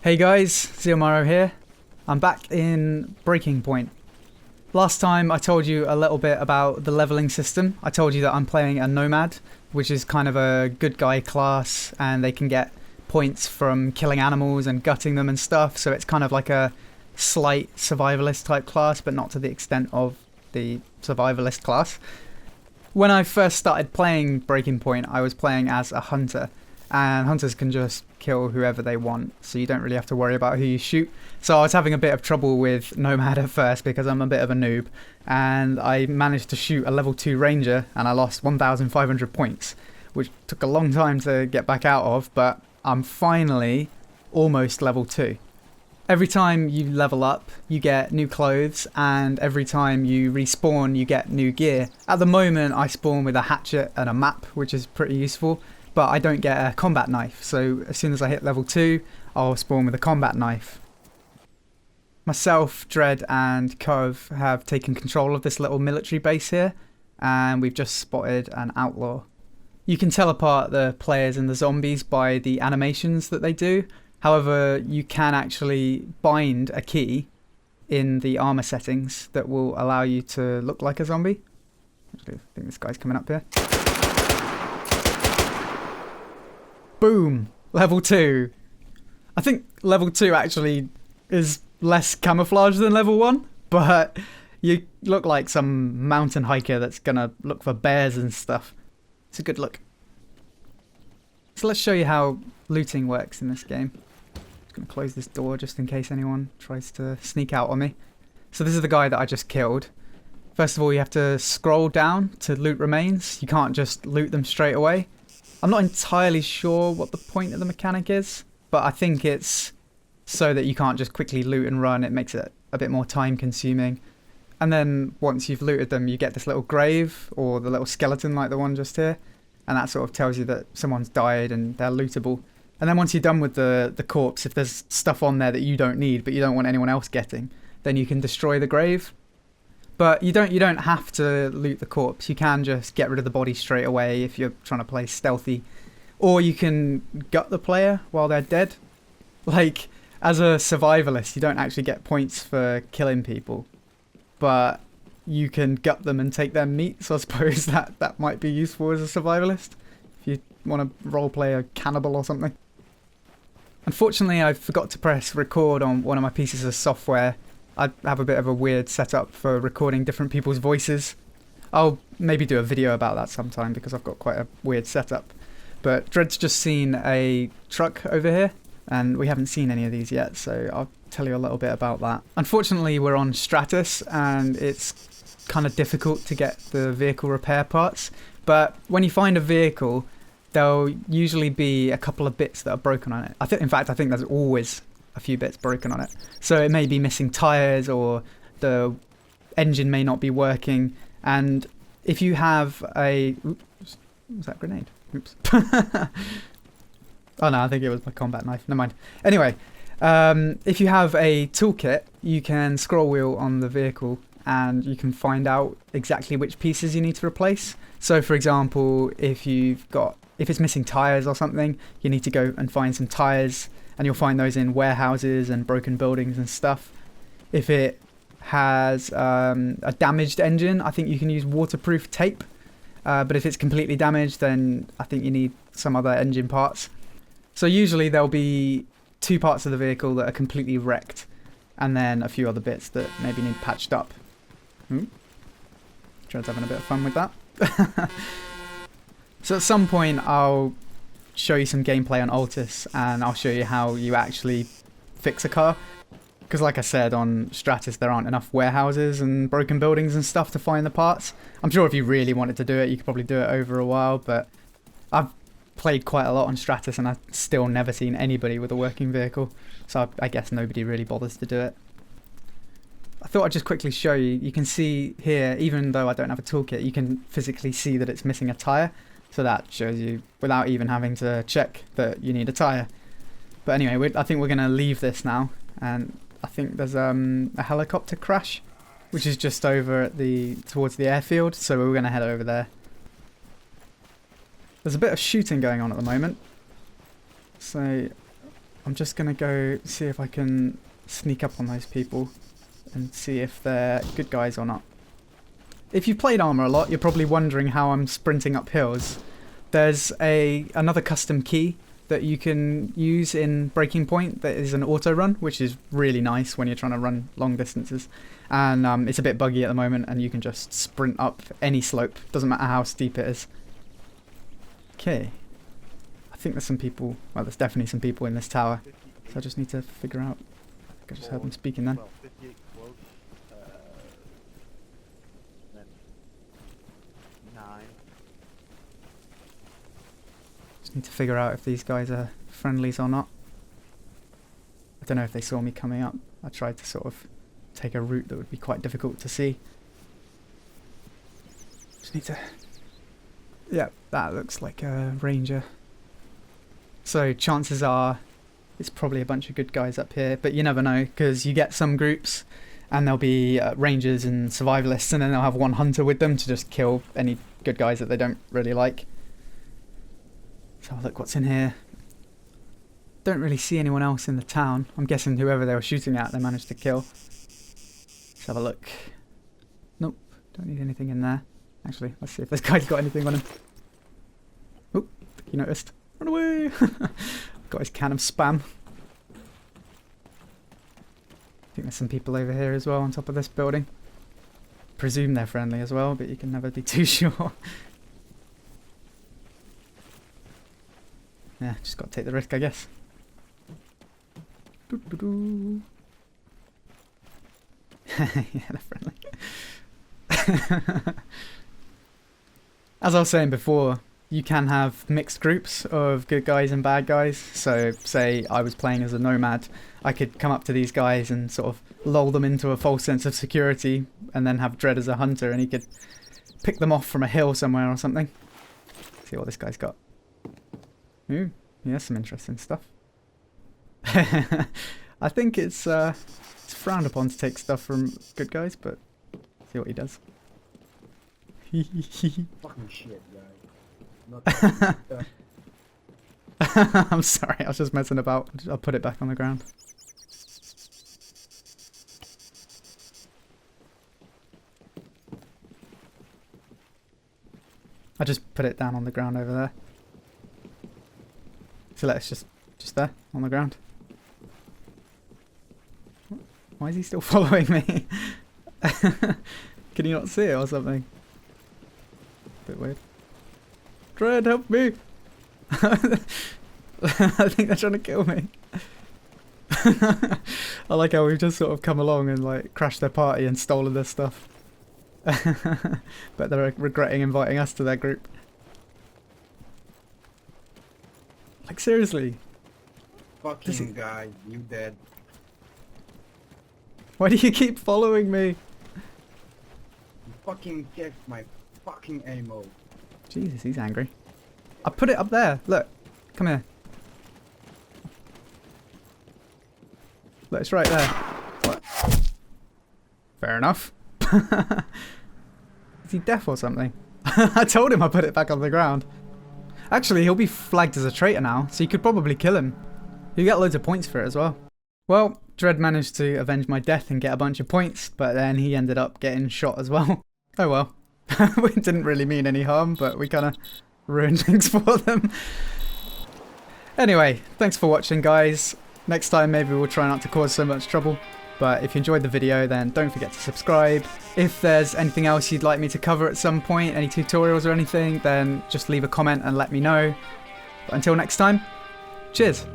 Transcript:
Hey guys, Xiomaro here. I'm back in Breaking Point. Last time I told you a little bit about the leveling system. I told you that I'm playing a nomad, which is kind of a good guy class, and they can get points from killing animals and gutting them and stuff, so it's kind of like a slight survivalist type class, but not to the extent of the survivalist class. When I first started playing Breaking Point, I was playing as a hunter, and hunters can just kill whoever they want, so you don't really have to worry about who you shoot. So I was having a bit of trouble with Nomad at first because I'm a bit of a noob, and I managed to shoot a level 2 ranger and I lost 1,500 points, which took a long time to get back out of, but I'm finally almost level 2. Every time you level up, you get new clothes, and every time you respawn, you get new gear. At the moment, I spawn with a hatchet and a map, which is pretty useful, but I don't get a combat knife, so as soon as I hit level 2, I'll spawn with a combat knife. Myself, Dread and Cove have taken control of this little military base here, and we've just spotted an outlaw. You can tell apart the players and the zombies by the animations that they do. However, you can actually bind a key in the armor settings that will allow you to look like a zombie. Actually, I think this guy's coming up here. Boom! Level 2. I think level 2 actually is less camouflage than level 1, but you look like some mountain hiker that's gonna look for bears and stuff. It's a good look. So let's show you how looting works in this game. Just gonna close this door just in case anyone tries to sneak out on me. So this is the guy that I just killed. First of all, you have to scroll down to loot remains. You can't just loot them straight away. I'm not entirely sure what the point of the mechanic is, but I think it's so that you can't just quickly loot and run. It makes it a bit more time consuming. And then once you've looted them, you get this little grave or the little skeleton like the one just here. And that sort of tells you that someone's died and they're lootable. And then once you're done with the corpse, if there's stuff on there that you don't need but you don't want anyone else getting, then you can destroy the grave. But you don't have to loot the corpse. You can just get rid of the body straight away if you're trying to play stealthy. Or you can gut the player while they're dead. Like, as a survivalist, you don't actually get points for killing people. But you can gut them and take their meat, so I suppose that might be useful as a survivalist. If you want to roleplay a cannibal or something. Unfortunately, I forgot to press record on one of my pieces of software. I have a bit of a weird setup for recording different people's voices. I'll maybe do a video about that sometime because I've got quite a weird setup. But Dread's just seen a truck over here, and we haven't seen any of these yet, so I'll tell you a little bit about that. Unfortunately, we're on Stratus, and it's kind of difficult to get the vehicle repair parts. But when you find a vehicle, there'll usually be a couple of bits that are broken on it. In fact, I think there's always a few bits broken on it. So it may be missing tyres, or the engine may not be working. And if you have a... Oops, was that a grenade? Oops. Oh no, I think it was my combat knife. Never mind. Anyway, if you have a toolkit, you can scroll wheel on the vehicle and you can find out exactly which pieces you need to replace. So for example, if it's missing tyres or something, you need to go and find some tyres, and you'll find those in warehouses and broken buildings and stuff. If it has a damaged engine, I think you can use waterproof tape. But if it's completely damaged, then I think you need some other engine parts. So usually there'll be 2 parts of the vehicle that are completely wrecked, and then a few other bits that maybe need patched up. Dread's having a bit of fun with that. So at some point I'll show you some gameplay on Altus, and I'll show you how you actually fix a car. Because like I said, on Stratus there aren't enough warehouses and broken buildings and stuff to find the parts. I'm sure if you really wanted to do it, you could probably do it over a while, but I've played quite a lot on Stratus and I've still never seen anybody with a working vehicle, so I guess nobody really bothers to do it. I thought I'd just quickly show you. You can see here, even though I don't have a toolkit, you can physically see that it's missing a tyre. So that shows you, without even having to check, that you need a tyre. But anyway, I think we're going to leave this now. And I think there's a helicopter crash, which is just over at towards the airfield. So we're going to head over there. There's a bit of shooting going on at the moment. So I'm just going to go see if I can sneak up on those people and see if they're good guys or not. If you've played Arma a lot, you're probably wondering how I'm sprinting up hills. There's another custom key that you can use in Breaking Point that is an auto run, which is really nice when you're trying to run long distances. And it's a bit buggy at the moment, and you can just sprint up any slope. Doesn't matter how steep it is. Okay. I think there's some people, well, there's definitely some people in this tower. So I just need to figure out. I think I just heard them speaking then. Just need to figure out if these guys are friendlies or not. I don't know if they saw me coming up. I tried to sort of take a route that would be quite difficult to see. Just need to... Yeah, that looks like a ranger. So chances are it's probably a bunch of good guys up here, but you never know, because you get some groups and there'll be rangers and survivalists, and then they'll have one hunter with them to just kill any good guys that they don't really like. So look what's in here. Don't really see anyone else in the town. I'm guessing whoever they were shooting at they managed to kill. Let's have a look. Nope, don't need anything in there. Actually, let's see if this guy's got anything on him. Oh, he noticed. Run away! Got his can of spam. I think there's some people over here as well on top of this building. Presume they're friendly as well, but you can never be too sure. Yeah, just got to take the risk, I guess. Doo -doo -doo. Yeah, they're friendly. As I was saying before, you can have mixed groups of good guys and bad guys. So say I was playing as a nomad, I could come up to these guys and sort of lull them into a false sense of security, and then have Dread as a hunter, and he could pick them off from a hill somewhere or something. See what this guy's got. Ooh, yeah, some interesting stuff. I think it's frowned upon to take stuff from good guys, but see what he does. Fucking shit, guy. I'm sorry, I was just messing about. I'll put it back on the ground. I just put it down on the ground over there. So let's just there, on the ground. Why is he still following me? Can you not see it or something? Bit weird. Dread, help me! I think they're trying to kill me. I like how we've just sort of come along and like crashed their party and stolen their stuff. But they're regretting inviting us to their group. Like seriously. Fucking guy, you dead. Why do you keep following me? You fucking get my fucking ammo. Jesus, he's angry. I put it up there. Look. Come here. Look, it's right there. What? Fair enough. Is he deaf or something? I told him I put it back on the ground. Actually, he'll be flagged as a traitor now, so you could probably kill him. You get loads of points for it as well. Well, Dread managed to avenge my death and get a bunch of points, but then he ended up getting shot as well. Oh well. We didn't really mean any harm, but we kind of ruined things for them. Anyway, thanks for watching, guys. Next time maybe we'll try not to cause so much trouble. But if you enjoyed the video, then don't forget to subscribe. If there's anything else you'd like me to cover at some point, any tutorials or anything, then just leave a comment and let me know. But until next time, cheers!